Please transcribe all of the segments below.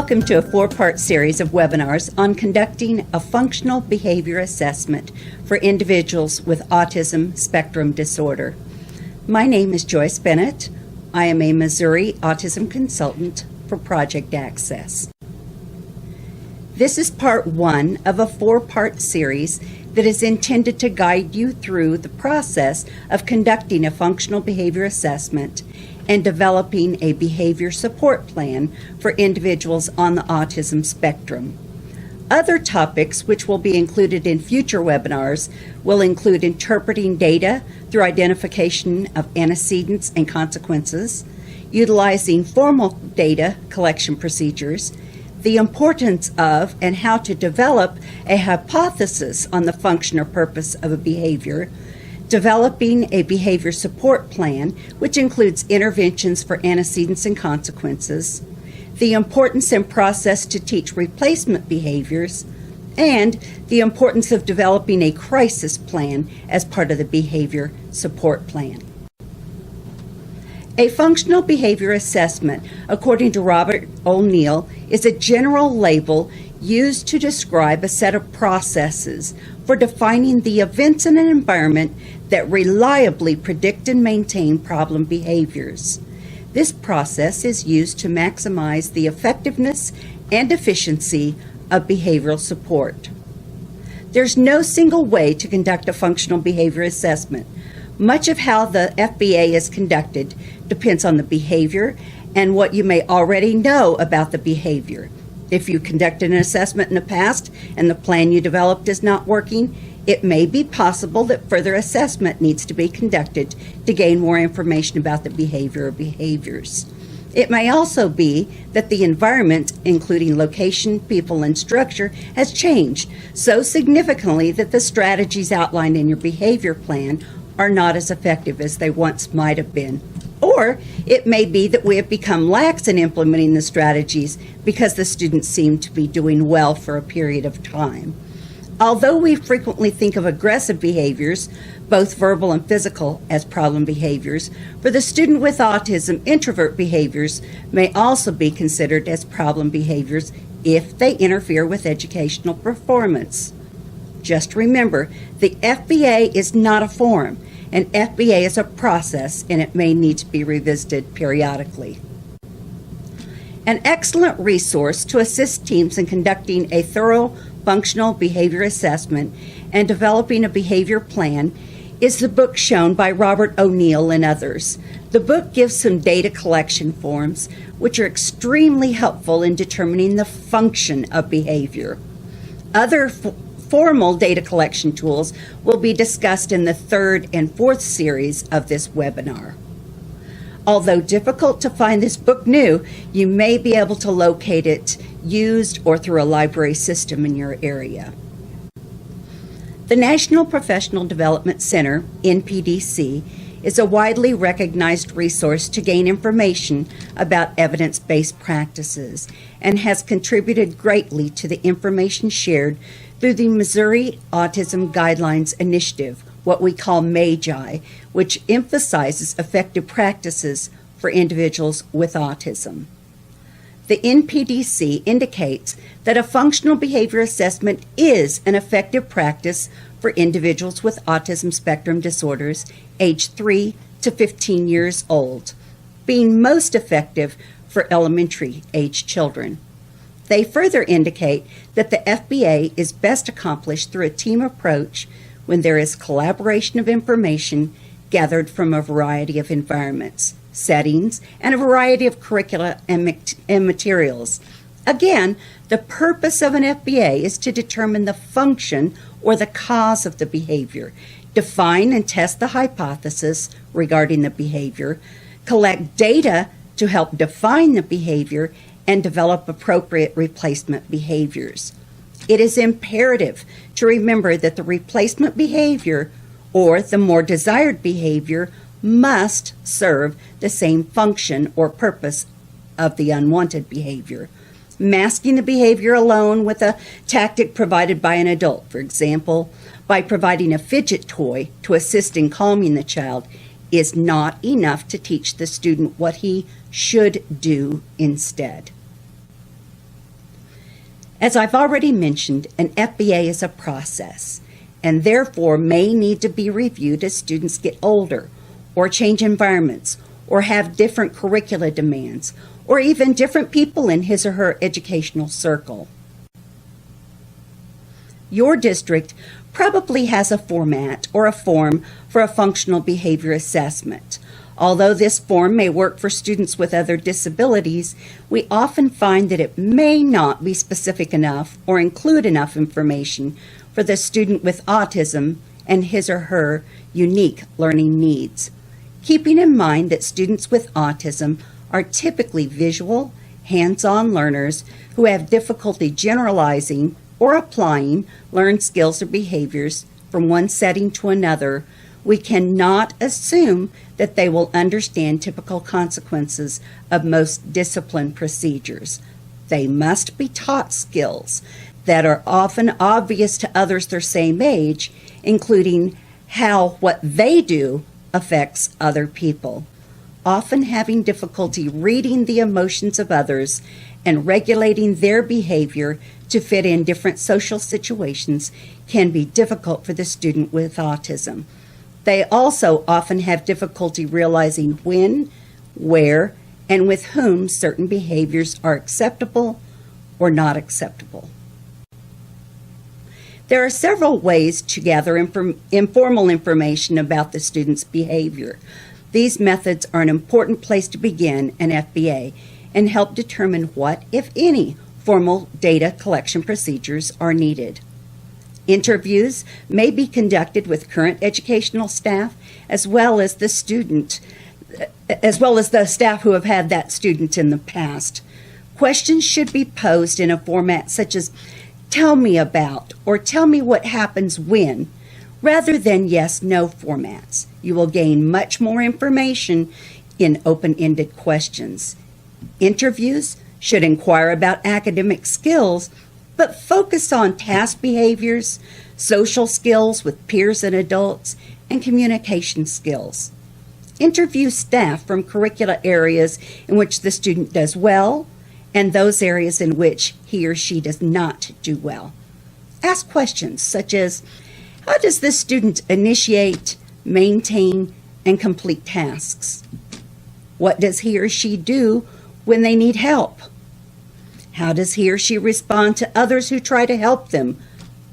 Welcome to a four-part series of webinars on conducting a functional behavior assessment for individuals with autism spectrum disorder. My name is Joyce Bennett. I am a Missouri autism consultant for Project Access. This is part one of a four-part series that is intended to guide you through the process of conducting a functional behavior assessment and developing a behavior support plan for individuals on the autism spectrum. Other topics which will be included in future webinars will include interpreting data through identification of antecedents and consequences, utilizing formal data collection procedures, the importance of and how to develop a hypothesis on the function or purpose of a behavior, developing a behavior support plan, which includes interventions for antecedents and consequences, the importance and process to teach replacement behaviors, and the importance of developing a crisis plan as part of the behavior support plan. A functional behavior assessment, according to Robert O'Neill, is a general label used to describe a set of processes for defining the events in an environment that reliably predict and maintain problem behaviors. This process is used to maximize the effectiveness and efficiency of behavioral support. There's no single way to conduct a functional behavior assessment. Much of how the FBA is conducted depends on the behavior and what you may already know about the behavior. If you conducted an assessment in the past and the plan you developed is not working, it may be possible that further assessment needs to be conducted to gain more information about the behavior or behaviors. It may also be that the environment, including location, people, and structure, has changed so significantly that the strategies outlined in your behavior plan are not as effective as they once might have been. Or it may be that we have become lax in implementing the strategies because the students seem to be doing well for a period of time. Although we frequently think of aggressive behaviors, both verbal and physical, as problem behaviors, for the student with autism, introvert behaviors may also be considered as problem behaviors if they interfere with educational performance. Just remember, the FBA is not a form. An FBA is a process, and it may need to be revisited periodically. An excellent resource to assist teams in conducting a thorough functional behavior assessment and developing a behavior plan is the book shown by Robert O'Neill and others. The book gives some data collection forms, which are extremely helpful in determining the function of behavior. Other formal data collection tools will be discussed in the third and fourth series of this webinar. Although difficult to find this book new, you may be able to locate it used or through a library system in your area. The National Professional Development Center, NPDC, is a widely recognized resource to gain information about evidence-based practices and has contributed greatly to the information shared through the Missouri Autism Guidelines Initiative, what we call MAGI, which emphasizes effective practices for individuals with autism. The NPDC indicates that a functional behavior assessment is an effective practice for individuals with autism spectrum disorders aged 3 to 15 years old, being most effective for elementary age children. They further indicate that the FBA is best accomplished through a team approach when there is collaboration of information gathered from a variety of environments, settings, and a variety of curricula and materials. Again, the purpose of an FBA is to determine the function or the cause of the behavior, define and test the hypothesis regarding the behavior, collect data to help define the behavior, and develop appropriate replacement behaviors. It is imperative to remember that the replacement behavior or the more desired behavior must serve the same function or purpose of the unwanted behavior. Masking the behavior alone with a tactic provided by an adult, for example, by providing a fidget toy to assist in calming the child, is not enough to teach the student what he should do instead. As I've already mentioned, an FBA is a process and therefore may need to be reviewed as students get older or change environments or have different curricula demands or even different people in his or her educational circle. Your district probably has a format or a form for a functional behavior assessment. Although this form may work for students with other disabilities, we often find that it may not be specific enough or include enough information for the student with autism and his or her unique learning needs. Keeping in mind that students with autism are typically visual, hands-on learners who have difficulty generalizing or applying learned skills or behaviors from one setting to another, we cannot assume that they will understand typical consequences of most discipline procedures. They must be taught skills that are often obvious to others their same age, including how what they do affects other people. Often having difficulty reading the emotions of others and regulating their behavior to fit in different social situations can be difficult for the student with autism. They also often have difficulty realizing when, where, and with whom certain behaviors are acceptable or not acceptable. There are several ways to gather informal information about the student's behavior. These methods are an important place to begin an FBA and help determine what, if any, formal data collection procedures are needed. Interviews may be conducted with current educational staff as well as the staff who have had that student in the past. Questions should be posed in a format such as "tell me about" or "tell me what happens when," rather than yes/no formats. You will gain much more information in open-ended questions. Interviews should inquire about academic skills, but focus on task behaviors, social skills with peers and adults, and communication skills. Interview staff from curricular areas in which the student does well and those areas in which he or she does not do well. Ask questions such as, how does this student initiate, maintain, and complete tasks? What does he or she do when they need help? How does he or she respond to others who try to help them,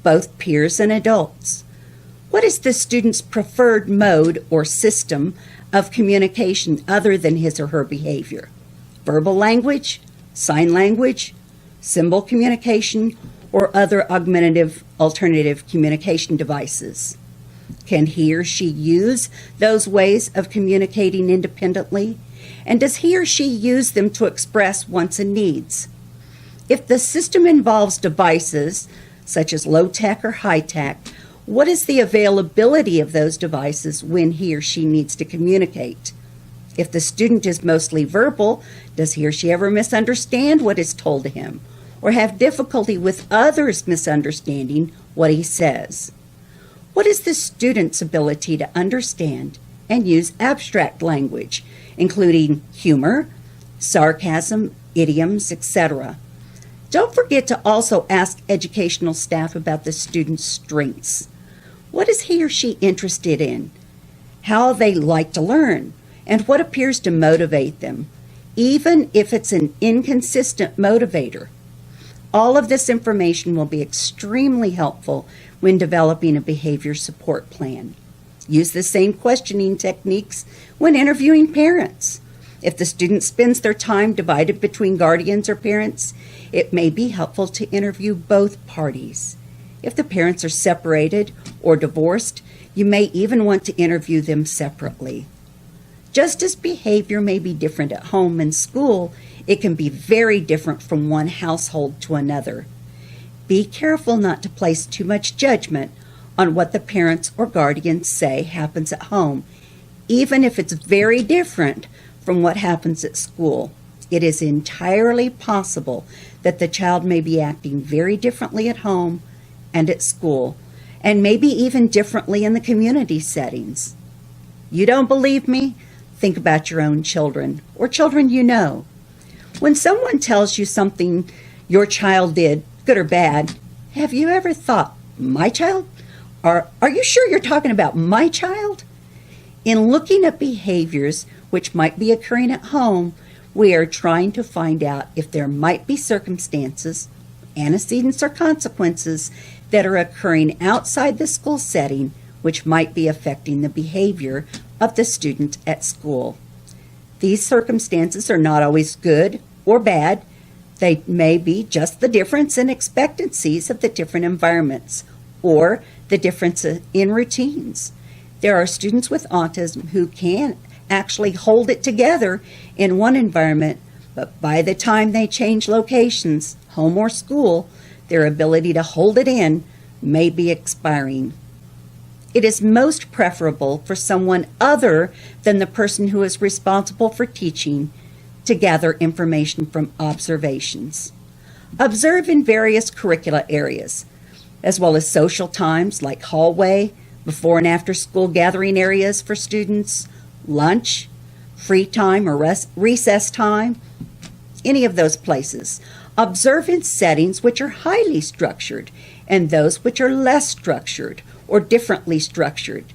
both peers and adults? What is the student's preferred mode or system of communication other than his or her behavior? Verbal language, sign language, symbol communication, or other augmentative alternative communication devices? Can he or she use those ways of communicating independently? And does he or she use them to express wants and needs? If the system involves devices, such as low-tech or high-tech, what is the availability of those devices when he or she needs to communicate? If the student is mostly verbal, does he or she ever misunderstand what is told to him, or have difficulty with others misunderstanding what he says? What is the student's ability to understand and use abstract language, including humor, sarcasm, idioms, etc.? Don't forget to also ask educational staff about the student's strengths. What is he or she interested in? How they like to learn? And what appears to motivate them, even if it's an inconsistent motivator? All of this information will be extremely helpful when developing a behavior support plan. Use the same questioning techniques when interviewing parents. If the student spends their time divided between guardians or parents, it may be helpful to interview both parties. If the parents are separated or divorced, you may even want to interview them separately. Just as behavior may be different at home and school, it can be very different from one household to another. Be careful not to place too much judgment on what the parents or guardians say happens at home, even if it's very different from what happens at school. It is entirely possible that the child may be acting very differently at home and at school, and maybe even differently in the community settings. You don't believe me? Think about your own children, or children you know. When someone tells you something your child did good or bad. Have you ever thought, my child? Are you sure you're talking about my child? In looking at behaviors which might be occurring at home, we are trying to find out if there might be circumstances, antecedents, or consequences that are occurring outside the school setting which might be affecting the behavior of the student at school. These circumstances are not always good or bad. They may be just the difference in expectancies of the different environments or the difference in routines. There are students with autism who can actually hold it together in one environment, but by the time they change locations, home or school, their ability to hold it in may be expiring. It is most preferable for someone other than the person who is responsible for teaching to gather information from observations. Observe in various curricula areas, as well as social times like hallway, before and after school gathering areas for students, lunch, free time or recess time, any of those places. Observe in settings which are highly structured and those which are less structured or differently structured.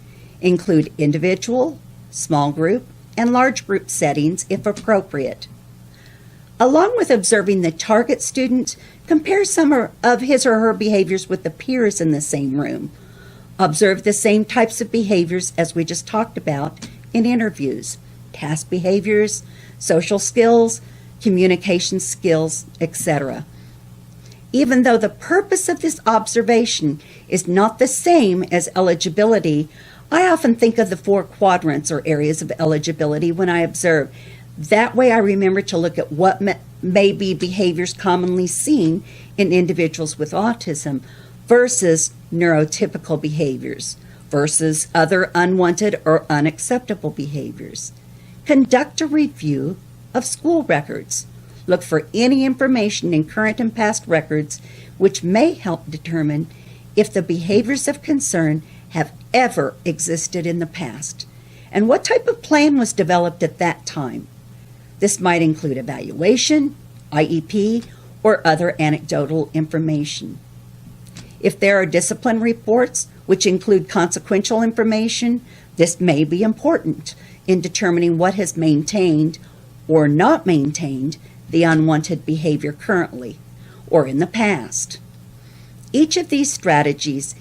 Include individual, small group, and large group settings if appropriate. Along with observing the target student, compare some of his or her behaviors with the peers in the same room. Observe the same types of behaviors as we just talked about in interviews: task behaviors, social skills, communication skills, etc. Even though the purpose of this observation is not the same as eligibility, I often think of the 4 quadrants or areas of eligibility when I observe. That way I remember to look at what may be behaviors commonly seen in individuals with autism versus neurotypical behaviors versus other unwanted or unacceptable behaviors. Conduct a review of school records. Look for any information in current and past records which may help determine if the behaviors of concern have ever existed in the past and what type of plan was developed at that time. This might include evaluation, IEP, or other anecdotal information. If there are discipline reports which include consequential information, this may be important in determining what has maintained or not maintained the unwanted behavior currently or in the past. Each of these strategies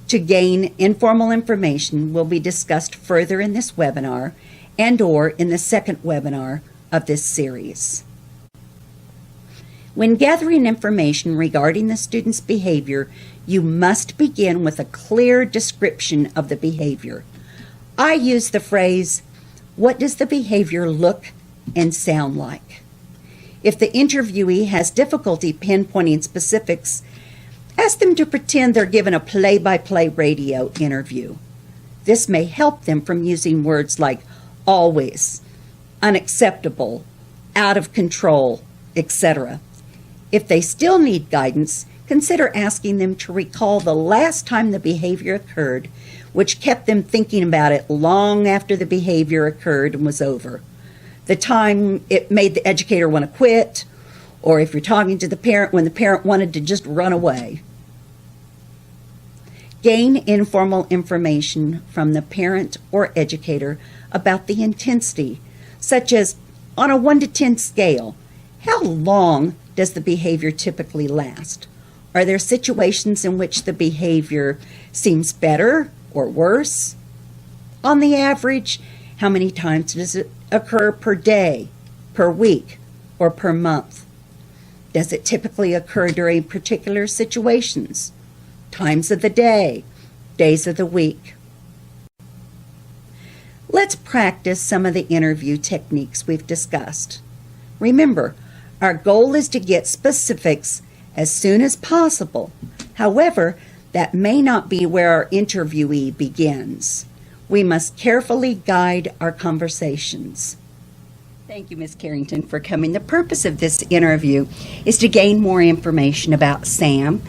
to gain informal information will be discussed further in this webinar and/or in the second webinar of this series. When gathering information regarding the student's behavior, you must begin with a clear description of the behavior. I use the phrase, "What does the behavior look and sound like?" If the interviewee has difficulty pinpointing specifics, ask them to pretend they're given a play-by-play radio interview. This may help them from using words like always, unacceptable, out of control, etc. If they still need guidance, consider asking them to recall the last time the behavior occurred, which kept them thinking about it long after the behavior occurred and was over. The time it made the educator want to quit, or if you're talking to the parent when the parent wanted to just run away. Gain informal information from the parent or educator about the intensity, such as on a 1 to 10 scale, how long does the behavior typically last? Are there situations in which the behavior seems better or worse? On the average, how many times does it occur per day, per week, or per month? Does it typically occur during particular situations, times of the day, days of the week? Let's practice some of the interview techniques we've discussed. Remember, our goal is to get specifics as soon as possible. However, that may not be where our interviewee begins. We must carefully guide our conversations. Thank you, Ms. Carrington, for coming. The purpose of this interview is to gain more information about Sam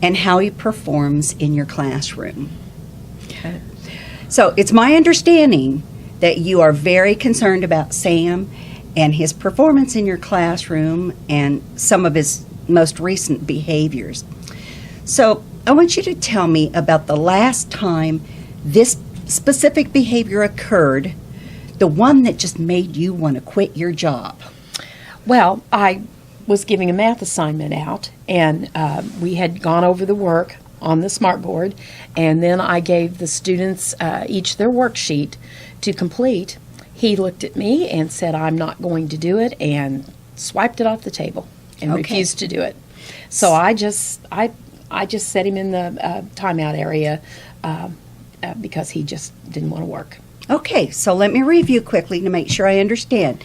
and how he performs in your classroom. Okay. So it's my understanding that you are very concerned about Sam and his performance in your classroom and some of his most recent behaviors. So I want you to tell me about the last time this specific behavior occurred, the one that just made you want to quit your job. Well, I was giving a math assignment out, and we had gone over the work on the smartboard, and then I gave the students each their worksheet to complete. He looked at me and said, "I'm not going to do it," and swiped it off the table and refused to do it. So I just set him in the timeout area because he just didn't want to work. Okay, so let me review quickly to make sure I understand.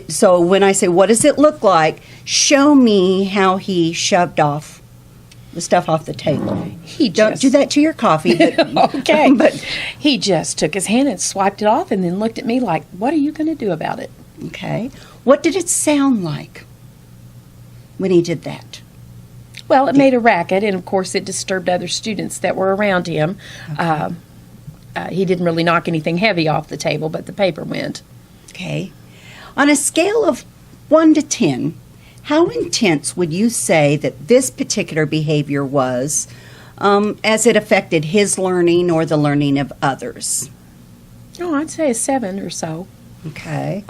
So when I say, what does it look like, show me how he shoved off the stuff off the table. Don't do that to your coffee. But, okay. But he just took his hand and swiped it off and then looked at me like, what are you going to do about it? Okay. What did it sound like when he did that? Well, it made a racket, and of course it disturbed other students that were around him. Okay. He didn't really knock anything heavy off the table, but the paper went. Okay. On a scale of 1 to 10, how intense would you say that this particular behavior was as it affected his learning or the learning of others? Oh, I'd say a 7 or so. Okay.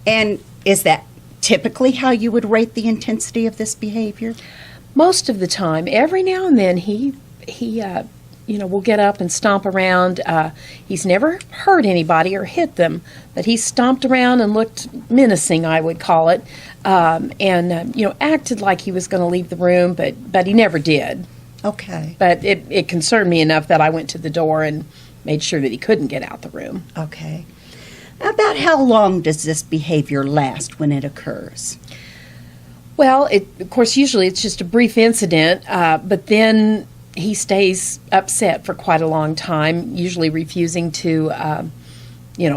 And is that typically how you would rate the intensity of this behavior? Most of the time. Every now and then he will get up and stomp around. He's never hurt anybody or hit them, but he stomped around and looked menacing, I would call it, and acted like he was going to leave the room, but he never did. Okay. But it concerned me enough that I went to the door and made sure that he couldn't get out the room. Okay. About how long does this behavior last when it occurs? Well, of course, usually it's just a brief incident, but then he stays upset for quite a long time, usually refusing to,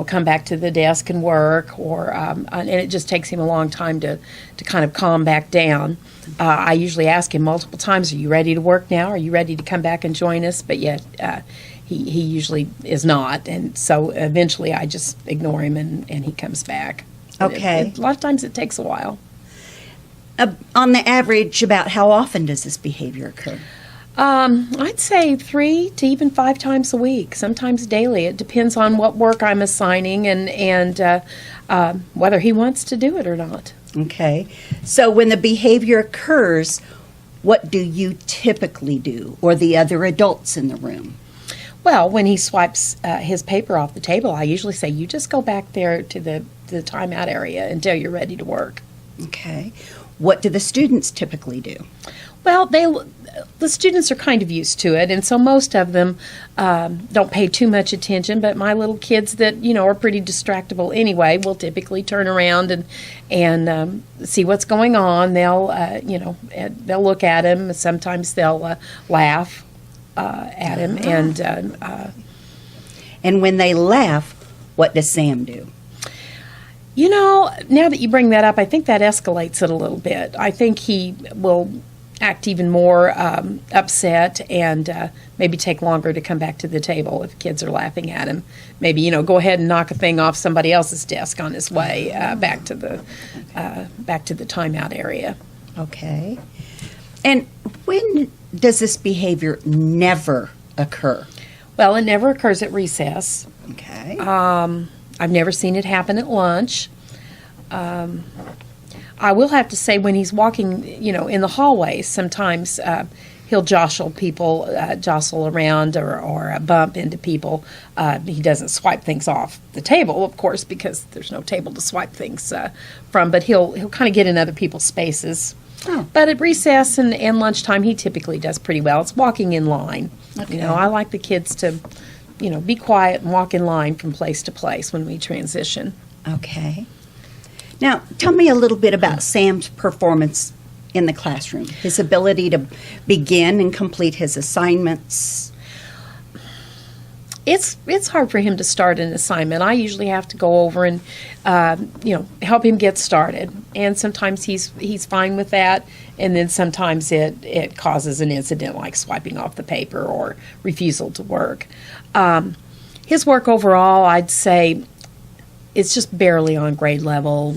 come back to the desk and work, and it just takes him a long time to kind of calm back down. I usually ask him multiple times, "Are you ready to work now? Are you ready to come back and join us?" But yet he usually is not, and so eventually I just ignore him and he comes back. Okay. A lot of times it takes a while. On the average, about how often does this behavior occur? I'd say 3 to even 5 times a week, sometimes daily. It depends on what work I'm assigning and whether he wants to do it or not. Okay. So when the behavior occurs, what do you typically do, or the other adults in the room? Well, when he swipes his paper off the table, I usually say, "You just go back there to the timeout area until you're ready to work." Okay. What do the students typically do? Well, the students are kind of used to it, and so most of them don't pay too much attention. But my little kids that are pretty distractible anyway will typically turn around and see what's going on. They'll they'll look at him. Sometimes they'll laugh at him, and when they laugh, what does Sam do? Now that you bring that up, I think that escalates it a little bit. I think he will act even more upset and maybe take longer to come back to the table if kids are laughing at him. Maybe, go ahead and knock a thing off somebody else's desk on his way back to the timeout area. Okay. And when does this behavior never occur? Well, it never occurs at recess. Okay. I've never seen it happen at lunch. I will have to say when he's walking, in the hallways, sometimes he'll jostle people, jostle around or bump into people. He doesn't swipe things off the table, of course, because there's no table to swipe things from, but he'll kind of get in other people's spaces. Oh. But at recess and lunchtime, he typically does pretty well. It's walking in line. Okay. I like the kids to, be quiet and walk in line from place to place when we transition. Okay. Now, tell me a little bit about Sam's performance in the classroom, his ability to begin and complete his assignments. It's hard for him to start an assignment. I usually have to go over and help him get started, and sometimes he's fine with that, and then sometimes it causes an incident like swiping off the paper or refusal to work. His work overall, I'd say, it's just barely on grade level,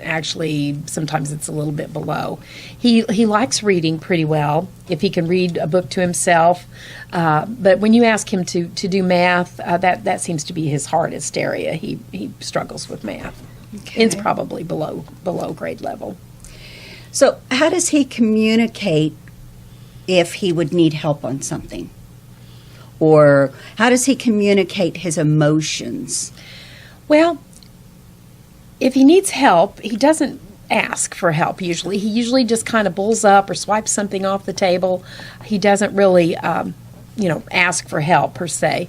actually sometimes it's a little bit below. He likes reading pretty well if he can read a book to himself. But when you ask him to do math, that seems to be his hardest area. He struggles with math. Okay. It's probably below grade level. So how does he communicate if he would need help on something? Or how does he communicate his emotions? Well, if he needs help, he doesn't ask for help usually. He usually just kind of bulls up or swipes something off the table. He doesn't really, ask for help per se.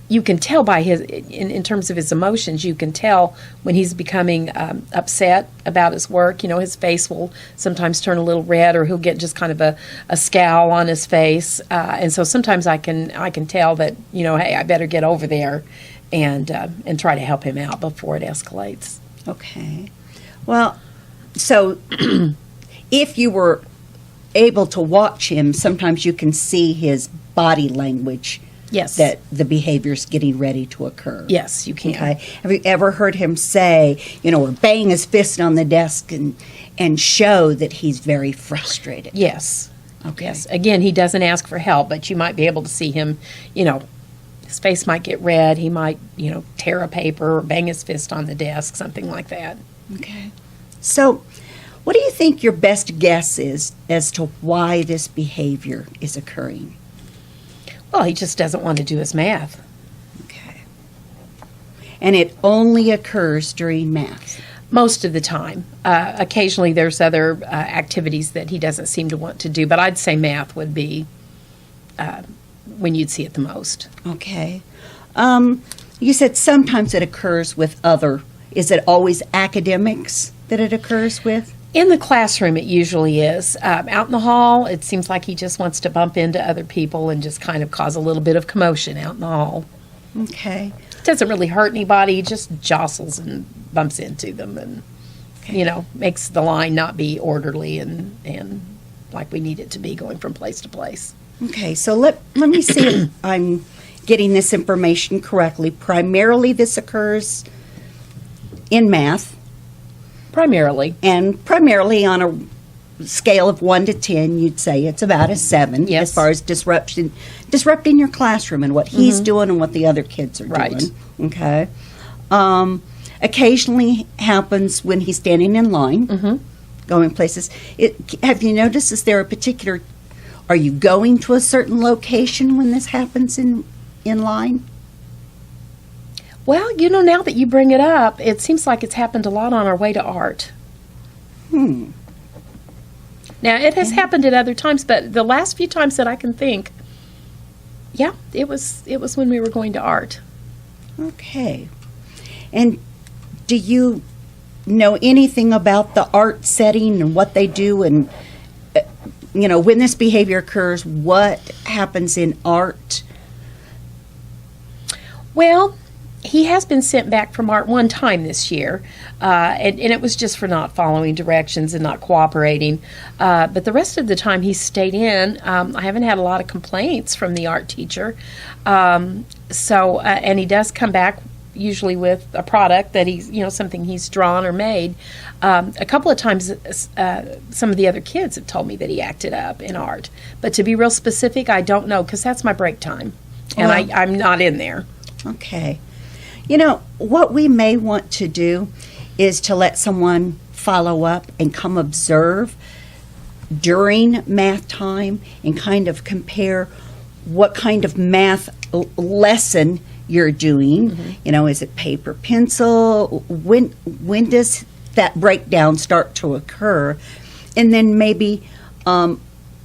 You can tell by in terms of his emotions, you can tell when he's becoming upset about his work. His face will sometimes turn a little red, or he'll get just kind of a scowl on his face. And so sometimes I can tell that, hey, I better get over there and try to help him out before it escalates. Okay. Well, so if you were able to watch him, sometimes you can see his body language. Yes. That the behavior's getting ready to occur. Yes, you can. Okay. Have you ever heard him say, or bang his fist on the desk and show that he's very frustrated? Yes. Okay. Yes. Again, he doesn't ask for help, but you might be able to see him, his face might get red. He might, tear a paper or bang his fist on the desk, something like that. Okay. So, what do you think your best guess is as to why this behavior is occurring? Well, he just doesn't want to do his math. Okay. And it only occurs during math? Most of the time. Occasionally there's other activities that he doesn't seem to want to do, but I'd say math would be when you'd see it the most. Okay. You said sometimes it occurs with other. Is it always academics that it occurs with? In the classroom, it usually is. Out in the hall, it seems like he just wants to bump into other people and just kind of cause a little bit of commotion out in the hall. Okay. It doesn't really hurt anybody. He just jostles and bumps into them and, makes the line not be orderly and like we need it to be going from place to place. Okay, so let me see if I'm getting this information correctly. Primarily this occurs in math. Primarily. And primarily on a scale of 1 to 10, you'd say it's about a 7 Yes. as far as disrupting your classroom and what he's doing and what the other kids are Right. doing. Okay. Occasionally happens when he's standing in line, going places. Have you noticed, is there a particular, are you going to a certain location when this happens in line? Well, now that you bring it up, it seems like it's happened a lot on our way to art. Now, it has happened at other times, but the last few times that I can think, yeah, it was when we were going to art. Okay. And do you know anything about the art setting and what they do and, when this behavior occurs, what happens in art? Well, he has been sent back from art one time this year, and it was just for not following directions and not cooperating. But the rest of the time he stayed in. I haven't had a lot of complaints from the art teacher. And he does come back usually with a product that he's, something he's drawn or made. A couple of times some of the other kids have told me that he acted up in art. But to be real specific, I don't know, because that's my break time, and Well, I'm not in there. Okay. What we may want to do is to let someone follow up and come observe during math time and kind of compare what kind of math lesson you're doing. Is it paper, pencil? When does that breakdown start to occur? And then maybe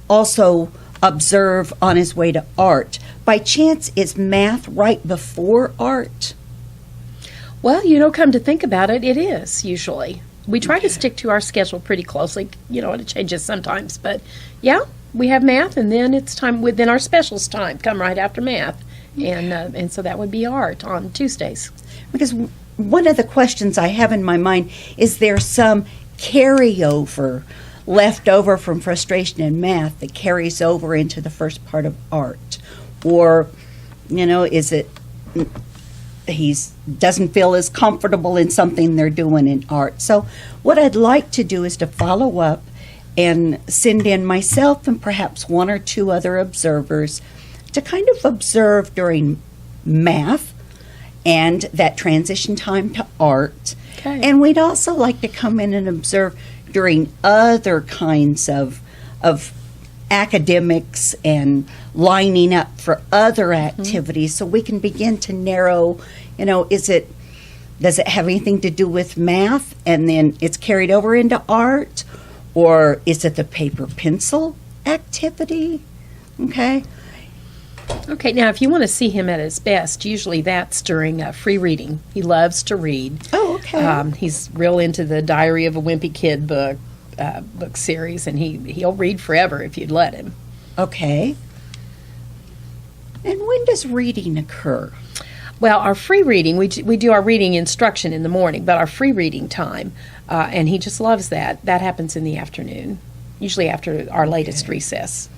also observe on his way to art. By chance, is math right before art? Well, come to think about it, it is usually. We try to stick to our schedule pretty closely, and it changes sometimes. But, yeah, we have math, and then it's time within our specials time, come right after math. And so that would be art on Tuesdays. Because one of the questions I have in my mind, is there some carryover left over from frustration in math that carries over into the first part of art? Or, is it he's doesn't feel as comfortable in something they're doing in art. So what I'd like to do is to follow up and send in myself and perhaps one or two other observers to kind of observe during math and that transition time to art. Okay. And we'd also like to come in and observe during other kinds of academics and lining up for other activities, so we can begin to narrow, does it have anything to do with math and then it's carried over into art, or is it the paper pencil activity? Okay. Okay, now if you want to see him at his best, usually that's during free reading. He loves to read. Oh, okay. He's real into the Diary of a Wimpy Kid book series, and he'll read forever if you'd let him. Okay. And when does reading occur? Well, our free reading, we do our reading instruction in the morning, but our free reading time, and he just loves that, that happens in the afternoon, usually after our latest recess.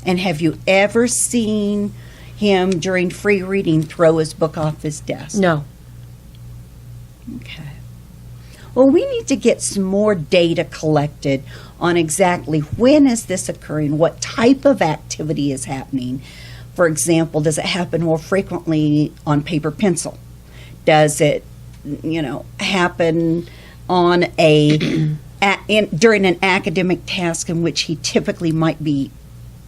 And have you ever seen him during free reading throw his book off his desk? No. Okay. Well, we need to get some more data collected on exactly when is this occurring, what type of activity is happening. For example, does it happen more frequently on paper pencil? Does it, happen on during an academic task in which he typically might be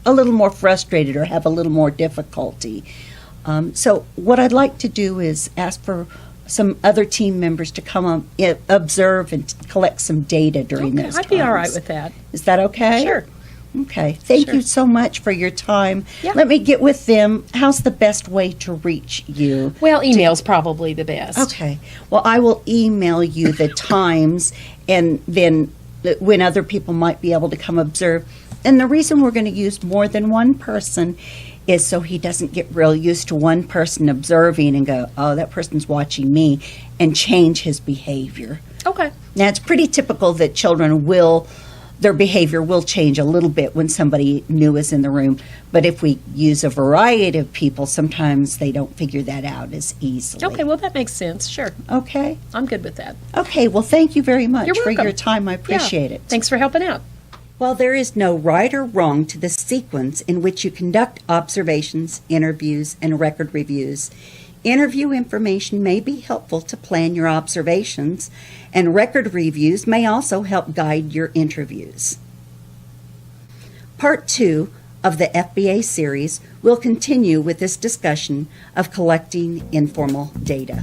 a little more frustrated or have a little more difficulty? So what I'd like to do is ask for some other team members to come on, observe and collect some data during those times. I'd be all right with that. Is that okay? Sure. Okay. Thank Sure. you so much for your time. Yeah. Let me get with them. How's the best way to reach you? Well, email's probably the best. Okay. Well, I will email you the times and then when other people might be able to come observe. And the reason we're going to use more than one person is so he doesn't get real used to one person observing and go, oh, that person's watching me, and change his behavior. Okay. Now, it's pretty typical that children their behavior will change a little bit when somebody new is in the room. But if we use a variety of people, sometimes they don't figure that out as easily. Okay, well, that makes sense. Sure. Okay. I'm good with that. Okay, well, thank you very much You're for welcome. your time. I appreciate Yeah. it. Thanks for helping out. While there is no right or wrong to the sequence in which you conduct observations, interviews, and record reviews, interview information may be helpful to plan your observations, and record reviews may also help guide your interviews. Part 2 of the FBA series will continue with this discussion of collecting informal data.